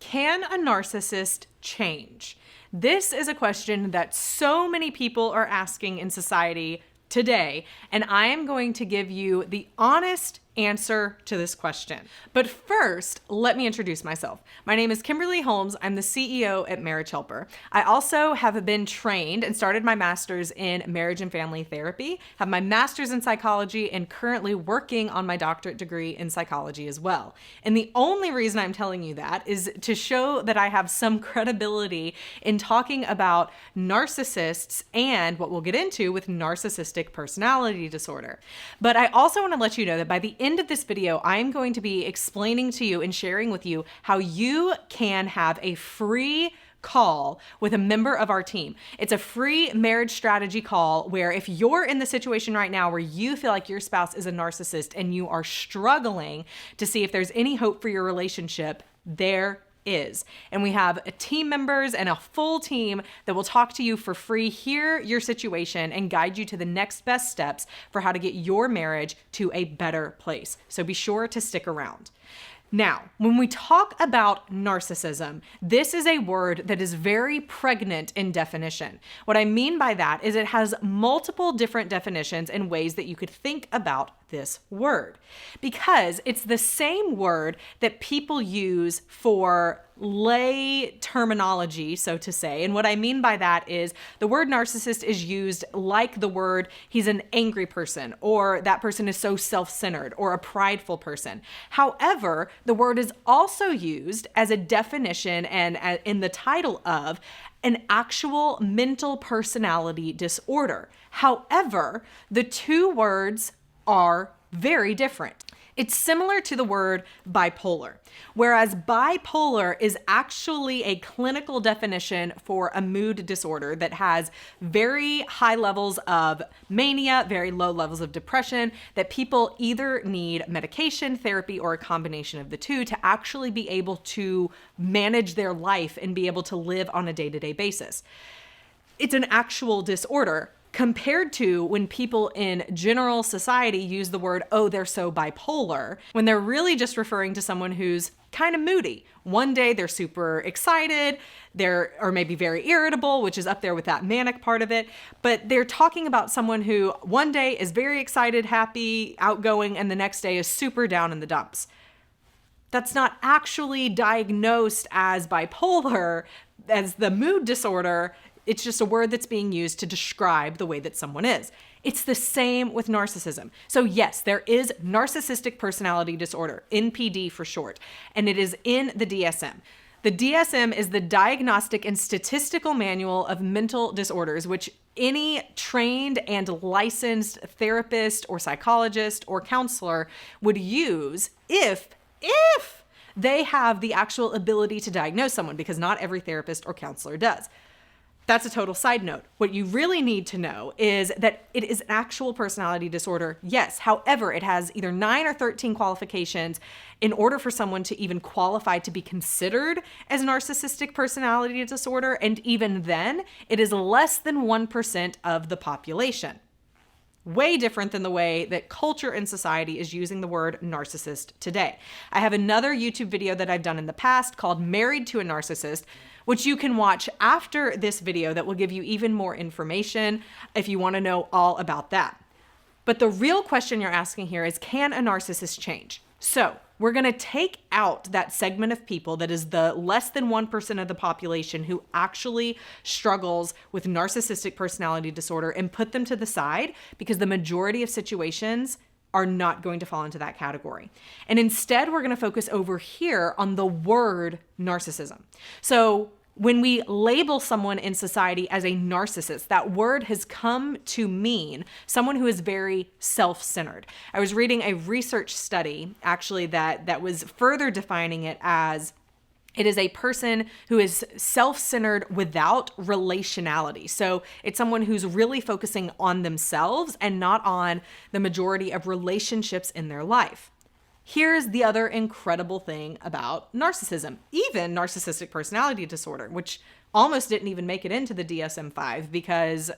Can a narcissist change? This is a question that so many people are asking in society today, and I am going to give you the honest answer to this question. But first, let me introduce myself. My name is Kimberly Holmes. I'm the CEO at Marriage Helper. I also have been trained and started my master's in marriage and family therapy, have my master's in psychology, and currently working on my doctorate degree in psychology as well. And the only reason I'm telling you that is to show that I have some credibility in talking about narcissists and what we'll get into with narcissistic personality disorder. But I also want to let you know that by the end of this video, I am going to be explaining to you and sharing with you how you can have a free call with a member of our team. It's a free marriage strategy call where if you're in the situation right now where you feel like your spouse is a narcissist and you are struggling to see if there's any hope for your relationship, there is. And we have team members and a full team that will talk to you for free, hear your situation, and guide you to the next best steps for how to get your marriage to a better place. So be sure to stick around. Now, when we talk about narcissism, this is a word that is very pregnant in definition. What I mean by that is it has multiple different definitions and ways that you could think about this word, because it's the same word that people use for lay terminology, so to say. And what I mean by that is the word narcissist is used like the word he's an angry person, or that person is so self-centered, or a prideful person. However, the word is also used as a definition and in the title of an actual mental personality disorder. However, the two words are very different. It's similar to the word bipolar, whereas bipolar is actually a clinical definition for a mood disorder that has very high levels of mania, very low levels of depression, that people either need medication, therapy, or a combination of the two to actually be able to manage their life and be able to live on a day-to-day basis. It's an actual disorder, compared to when people in general society use the word, oh, they're so bipolar, when they're really just referring to someone who's kind of moody. One day they're super excited, or maybe very irritable, which is up there with that manic part of it. But they're talking about someone who one day is very excited, happy, outgoing, and the next day is super down in the dumps. That's not actually diagnosed as bipolar, as the mood disorder. It's just a word that's being used to describe the way that someone is. It's the same with narcissism. So yes, there is narcissistic personality disorder, NPD for short, and it is in the DSM. The DSM is the Diagnostic and Statistical Manual of Mental Disorders, which any trained and licensed therapist or psychologist or counselor would use if they have the actual ability to diagnose someone, because not every therapist or counselor does. That's a total side note. What you really need to know is that it is an actual personality disorder, yes. However, it has either 9 or 13 qualifications in order for someone to even qualify to be considered as narcissistic personality disorder. And even then, it is less than 1% of the population. Way different than the way that culture and society is using the word narcissist today. I have another YouTube video that I've done in the past called Married to a Narcissist, which you can watch after this video that will give you even more information if you want to know all about that. But the real question you're asking here is, can a narcissist change? So we're going to take out that segment of people that is the less than 1% of the population who actually struggles with narcissistic personality disorder and put them to the side, because the majority of situations are not going to fall into that category. And instead, we're going to focus over here on the word narcissism. So when we label someone in society as a narcissist, that word has come to mean someone who is very self-centered. I was reading a research study, actually, that was further defining it as it is a person who is self-centered without relationality. So it's someone who's really focusing on themselves and not on the majority of relationships in their life. Here's the other incredible thing about narcissism, even narcissistic personality disorder, which almost didn't even make it into the DSM-V because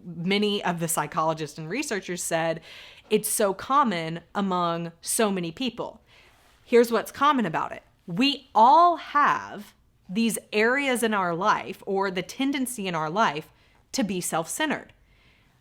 many of the psychologists and researchers said it's so common among so many people. Here's what's common about it. We all have these areas in our life, or the tendency in our life, to be self-centered,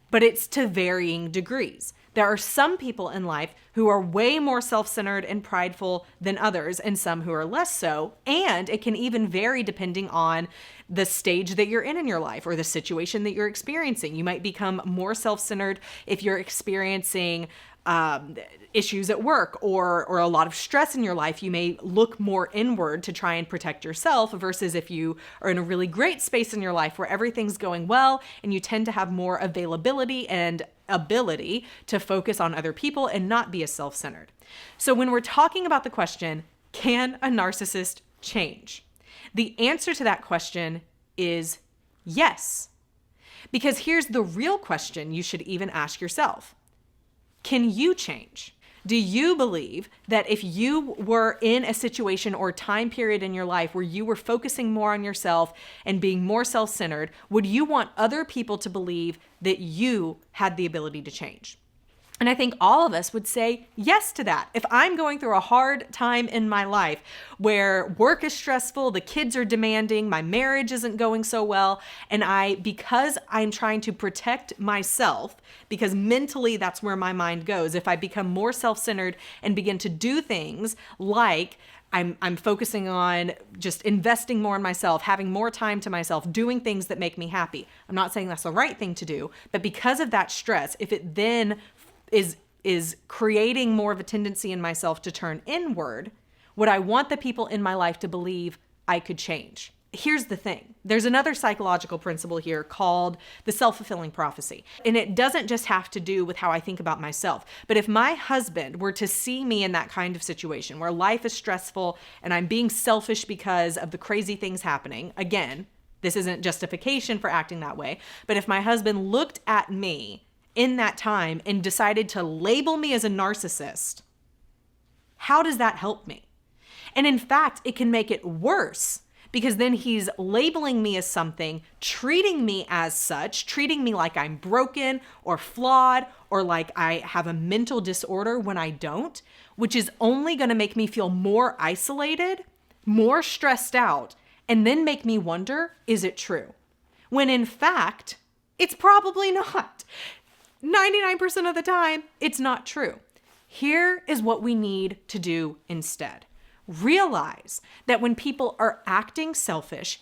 but it's to varying degrees. There are some people in life who are way more self-centered and prideful than others, and some who are less so. And it can even vary depending on the stage that you're in your life or the situation that you're experiencing. You might become more self-centered if you're experiencing issues at work or a lot of stress in your life. You may look more inward to try and protect yourself, versus if you are in a really great space in your life where everything's going well, and you tend to have more availability and ability to focus on other people and not be as self-centered. So when we're talking about the question, can a narcissist change? The answer to that question is yes. Because here's the real question you should even ask yourself. Can you change? Do you believe that if you were in a situation or time period in your life where you were focusing more on yourself and being more self-centered, would you want other people to believe that you had the ability to change? And I think all of us would say yes to that. If I'm going through a hard time in my life where work is stressful, the kids are demanding, my marriage isn't going so well, and because I'm trying to protect myself, because mentally that's where my mind goes, if I become more self-centered and begin to do things like I'm focusing on just investing more in myself, having more time to myself, doing things that make me happy. I'm not saying that's the right thing to do, but because of that stress, if it then is creating more of a tendency in myself to turn inward, would I want the people in my life to believe I could change? Here's the thing. There's another psychological principle here called the self-fulfilling prophecy. And it doesn't just have to do with how I think about myself. But if my husband were to see me in that kind of situation where life is stressful and I'm being selfish because of the crazy things happening, again, this isn't justification for acting that way, but if my husband looked at me in that time and decided to label me as a narcissist, how does that help me? And in fact, it can make it worse, because then he's labeling me as something, treating me as such, treating me like I'm broken or flawed or like I have a mental disorder when I don't, which is only going to make me feel more isolated, more stressed out, and then make me wonder, is it true? When in fact, it's probably not. 99% of the time, it's not true. Here is what we need to do instead. Realize that when people are acting selfish,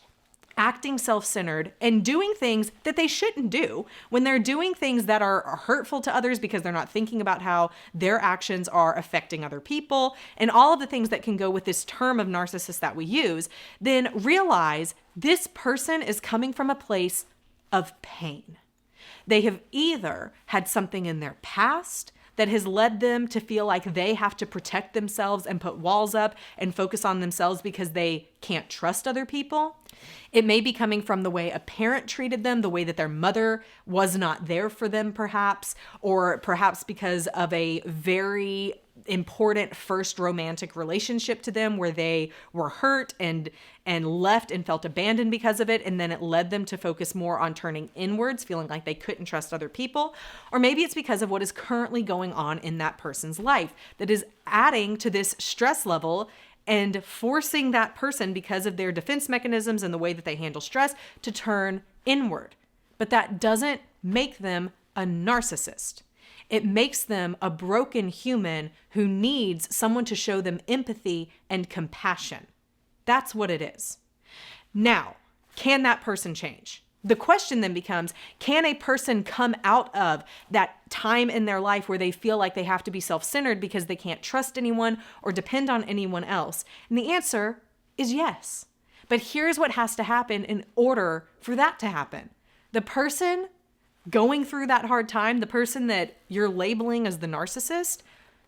acting self-centered, and doing things that they shouldn't do, when they're doing things that are hurtful to others because they're not thinking about how their actions are affecting other people, and all of the things that can go with this term of narcissist that we use, then realize this person is coming from a place of pain. They have either had something in their past that has led them to feel like they have to protect themselves and put walls up and focus on themselves because they can't trust other people. It may be coming from the way a parent treated them, the way that their mother was not there for them perhaps, or perhaps because of a very important first romantic relationship to them where they were hurt and left and felt abandoned because of it, and then it led them to focus more on turning inwards, feeling like they couldn't trust other people. Or maybe it's because of what is currently going on in that person's life that is adding to this stress level and forcing that person, because of their defense mechanisms and the way that they handle stress, to turn inward. But that doesn't make them a narcissist. It makes them a broken human who needs someone to show them empathy and compassion. That's what it is. Now, can that person change? The question then becomes, can a person come out of that time in their life where they feel like they have to be self-centered because they can't trust anyone or depend on anyone else? And the answer is yes. But here's what has to happen in order for that to happen. The person going through that hard time, the person that you're labeling as the narcissist,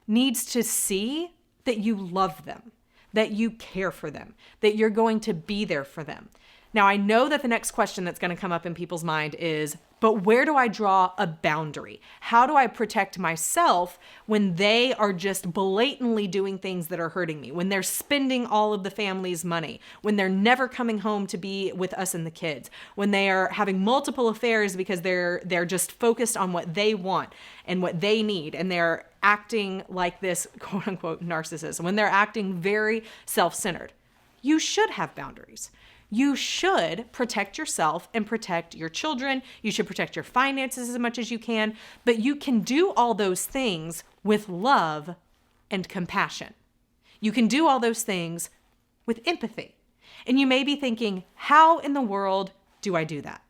needs to see that you love them, that you care for them, that you're going to be there for them. Now, I know that the next question that's going to come up in people's mind is, But where do I draw a boundary? How do I protect myself when they are just blatantly doing things that are hurting me? When they're spending all of the family's money, when they're never coming home to be with us and the kids, when they are having multiple affairs because they're just focused on what they want and what they need, and they're acting like this quote unquote narcissist, when they're acting very self-centered. You should have boundaries. You should protect yourself and protect your children. You should protect your finances as much as you can, but you can do all those things with love and compassion. You can do all those things with empathy. And you may be thinking, how in the world do I do that?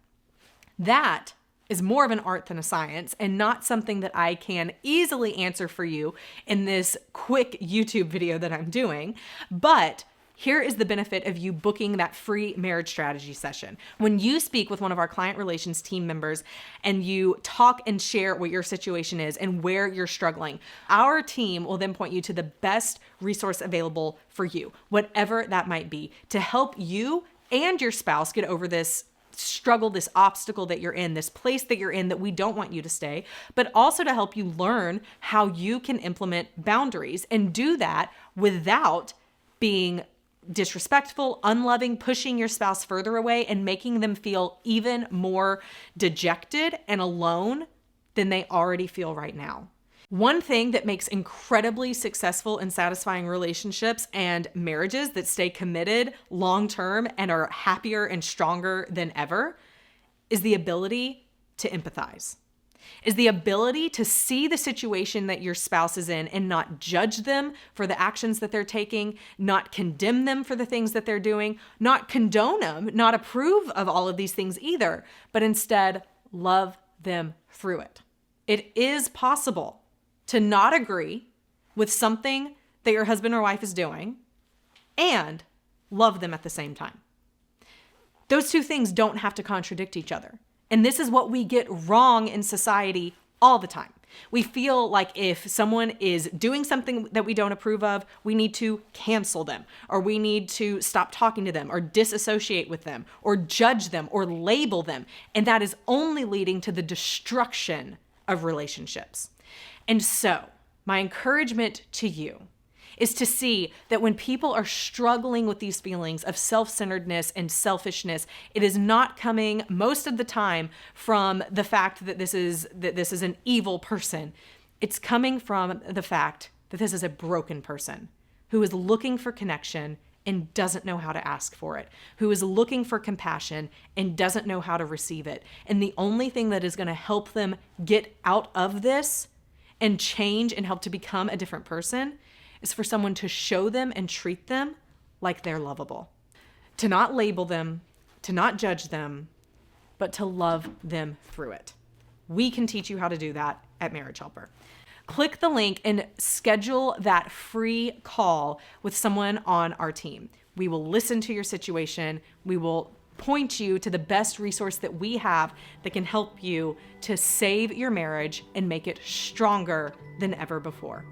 That is more of an art than a science, and not something that I can easily answer for you in this quick YouTube video that I'm doing. But here is the benefit of you booking that free marriage strategy session. When you speak with one of our client relations team members and you talk and share what your situation is and where you're struggling, our team will then point you to the best resource available for you, whatever that might be, to help you and your spouse get over this struggle, this obstacle that you're in, this place that you're in that we don't want you to stay, but also to help you learn how you can implement boundaries and do that without being disrespectful, unloving, pushing your spouse further away, and making them feel even more dejected and alone than they already feel right now. One thing that makes incredibly successful and satisfying relationships and marriages that stay committed long-term and are happier and stronger than ever is the ability to empathize. Is the ability to see the situation that your spouse is in and not judge them for the actions that they're taking, not condemn them for the things that they're doing, not condone them, not approve of all of these things either, but instead love them through it. It is possible to not agree with something that your husband or wife is doing and love them at the same time. Those two things don't have to contradict each other. And this is what we get wrong in society all the time. We feel like if someone is doing something that we don't approve of, we need to cancel them, or we need to stop talking to them, or disassociate with them, or judge them, or label them. And that is only leading to the destruction of relationships. And so, my encouragement to you is to see that when people are struggling with these feelings of self-centeredness and selfishness, it is not coming most of the time from the fact that this is an evil person. It's coming from the fact that this is a broken person who is looking for connection and doesn't know how to ask for it, who is looking for compassion and doesn't know how to receive it. And the only thing that is going to help them get out of this and change and help to become a different person is for someone to show them and treat them like they're lovable. To not label them, to not judge them, but to love them through it. We can teach you how to do that at Marriage Helper. Click the link and schedule that free call with someone on our team. We will listen to your situation. We will point you to the best resource that we have that can help you to save your marriage and make it stronger than ever before.